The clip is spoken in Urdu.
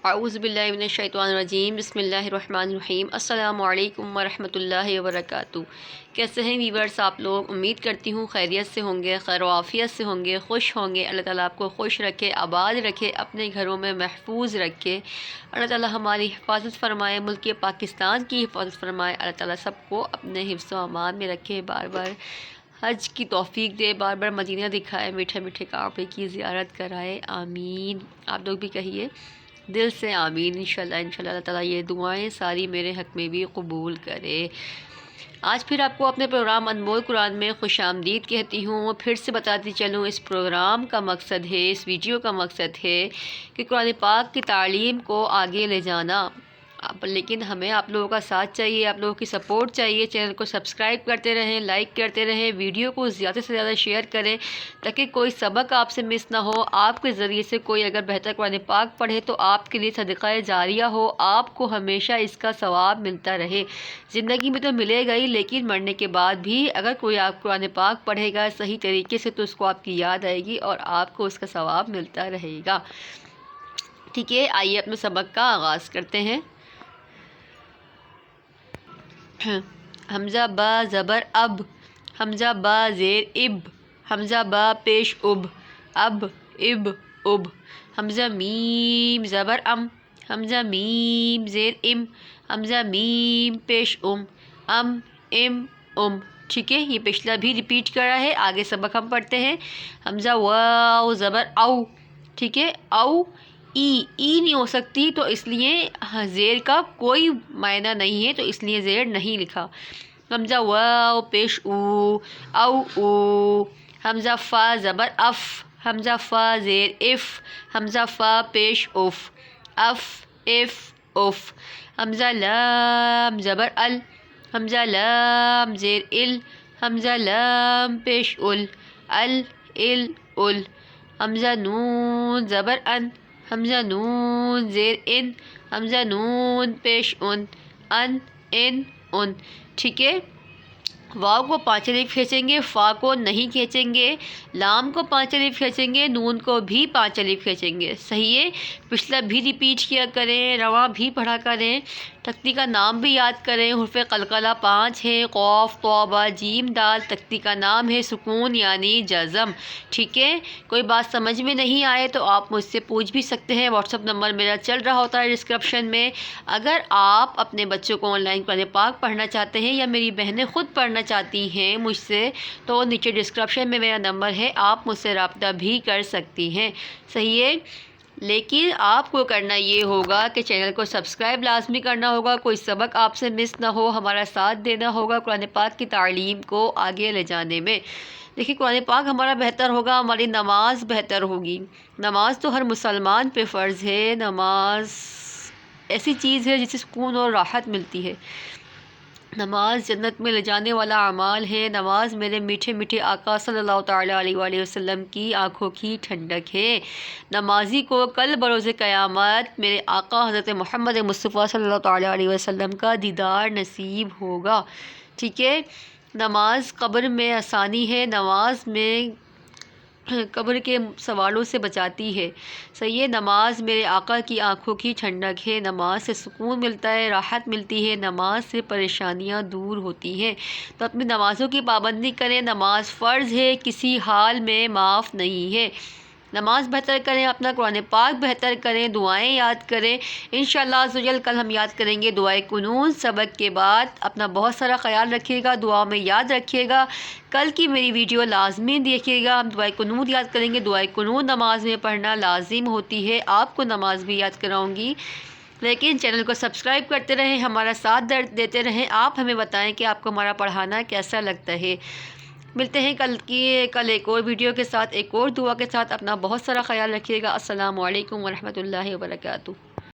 اعوذ باللہ من الشیطان الرجیم بسم اللہ الرحمن الرحیم السلام علیکم ورحمۃ اللہ وبرکاتہ۔ کیسے ہیں ویورز آپ لوگ؟ امید کرتی ہوں خیریت سے ہوں گے، خیر و عافیت سے ہوں گے، خوش ہوں گے۔ اللہ تعالیٰ آپ کو خوش رکھے، آباد رکھے، اپنے گھروں میں محفوظ رکھے۔ اللہ تعالیٰ ہماری حفاظت فرمائے، ملک پاکستان کی حفاظت فرمائے۔ اللہ تعالیٰ سب کو اپنے حفظ و امان میں رکھے، بار بار حج کی توفیق دے، بار بار مدینہ دکھائے، میٹھے میٹھے کعبے کی زیارت کرائے، آمین۔ آپ لوگ بھی کہیے دل سے آمین۔ انشاءاللہ اللہ تعالیٰ یہ دعائیں ساری میرے حق میں بھی قبول کرے۔ آج پھر آپ کو اپنے پروگرام انمول قرآن میں خوش آمدید کہتی ہوں۔ پھر سے بتاتی چلوں، اس پروگرام کا مقصد ہے، اس ویڈیو کا مقصد ہے کہ قرآن پاک کی تعلیم کو آگے لے جانا، لیکن ہمیں آپ لوگوں کا ساتھ چاہیے، آپ لوگوں کی سپورٹ چاہیے۔ چینل کو سبسکرائب کرتے رہیں، لائک کرتے رہیں، ویڈیو کو زیادہ سے زیادہ شیئر کریں تاکہ کوئی سبق آپ سے مس نہ ہو۔ آپ کے ذریعے سے کوئی اگر بہتر قرآن پاک پڑھے تو آپ کے لیے صدقہ جاریہ ہو، آپ کو ہمیشہ اس کا ثواب ملتا رہے۔ زندگی میں تو ملے گا ہی، لیکن مرنے کے بعد بھی اگر کوئی آپ قرآن پاک پڑھے گا صحیح طریقے سے تو اس کو آپ کی یاد آئے گی اور آپ کو اس کا ثواب ملتا رہے گا۔ ٹھیک ہے، آئیے اپنے سبق کا آغاز کرتے ہیں۔ حمزہ با زبر اب، حمزہ با زیر اب، حمزہ با پیش اب، اب اب، حمزہ میم زبر ام، حمزہ میم زیر ام، حمزہ میم پیش ام ام۔ ٹھیک ہے، یہ پچھلا بھی ریپیٹ کرا ہے، آگے سبق ہم پڑھتے ہیں۔ حمزہ واو زبر او، ٹھیک ہے، او ای نہیں ہو سکتی تو اس لیے زیر کا کوئی معنی نہیں ہے، تو اس لیے زیر نہیں لکھا۔ حمزہ واو پیش او، حمزہ فا زبر اف، حمزہ فا زیر اف، حمزہ فا پیش اف، حمزہ لام زبر ال، حمزہ لام زیر ال، حمزہ لام پیش ال، حمزہ نون زبر ان، حمزہ نون زیر ان، حمزہ نون پیش ان۔ ٹھیک ہے، واو کو 5 الف کھینچیں گے، فا کو نہیں کھینچیں گے، لام کو 5 الف کھینچیں گے، نون کو بھی 5 الف کھینچیں گے۔ صحیح ہے، پچھلا بھی ریپیٹ کیا کریں، رواں بھی پڑھا کریں، تختی کا نام بھی یاد کریں۔ حروف قلقلہ 5 ہے، قاف طا با جیم دال، تختی کا نام ہے سکون یعنی جزم۔ ٹھیک ہے، کوئی بات سمجھ میں نہیں آئے تو آپ مجھ سے پوچھ بھی سکتے ہیں، واٹس ایپ نمبر میرا چل رہا ہوتا ہے ڈسکرپشن میں۔ اگر آپ اپنے بچوں کو آن لائن قرآن پاک پڑھنا چاہتے ہیں یا میری بہنیں خود پڑھنا چاہتی ہیں مجھ سے، تو نیچے ڈسکرپشن میں میرا نمبر ہے، آپ مجھ سے رابطہ بھی کر سکتی ہیں۔ صحیح ہے، لیکن آپ کو کرنا یہ ہوگا کہ چینل کو سبسکرائب لازمی کرنا ہوگا، کوئی سبق آپ سے مس نہ ہو، ہمارا ساتھ دینا ہوگا قرآن پاک کی تعلیم کو آگے لے جانے میں۔ دیکھیے، قرآن پاک ہمارا بہتر ہوگا، ہماری نماز بہتر ہوگی۔ نماز تو ہر مسلمان پہ فرض ہے، نماز ایسی چیز ہے جس سے سکون اور راحت ملتی ہے۔ نماز جنت میں لے جانے والا اعمال ہے۔ نماز میرے میٹھے میٹھے آقا صلی اللہ تعالیٰ علیہ وآلہ وسلم کی آنکھوں کی ٹھنڈک ہے۔ نمازی کو کل بروز قیامت میرے آقا حضرت محمد مصطفیٰ صلی اللہ تعالیٰ علیہ وسلم کا دیدار نصیب ہوگا۔ ٹھیک ہے، نماز قبر میں آسانی ہے، نماز میں قبر کے سوالوں سے بچاتی ہے۔ صحیح ہے، نماز میرے آقا کی آنکھوں کی ٹھنڈک ہے، نماز سے سکون ملتا ہے، راحت ملتی ہے، نماز سے پریشانیاں دور ہوتی ہیں۔ تو اپنی نمازوں کی پابندی کریں، نماز فرض ہے، کسی حال میں معاف نہیں ہے۔ نماز بہتر کریں، اپنا قرآن پاک بہتر کریں، دعائیں یاد کریں۔ انشاءاللہ عزوجل کل ہم یاد کریں گے دعائے قنوت۔ سبق کے بعد اپنا بہت سارا خیال رکھیے گا، دعا میں یاد رکھیے گا۔ کل کی میری ویڈیو لازمی دیکھیے گا، ہم دعائے قنوت یاد کریں گے۔ دعائے قنوت نماز میں پڑھنا لازم ہوتی ہے، آپ کو نماز بھی یاد کراؤں گی، لیکن چینل کو سبسکرائب کرتے رہیں، ہمارا ساتھ دیتے رہیں۔ آپ ہمیں بتائیں کہ آپ کو ہمارا پڑھانا کیسا لگتا ہے۔ ملتے ہیں کل ایک اور ویڈیو کے ساتھ، ایک اور دعا کے ساتھ۔ اپنا بہت سارا خیال رکھیے گا۔ السلام علیکم ورحمۃ اللہ وبرکاتہ۔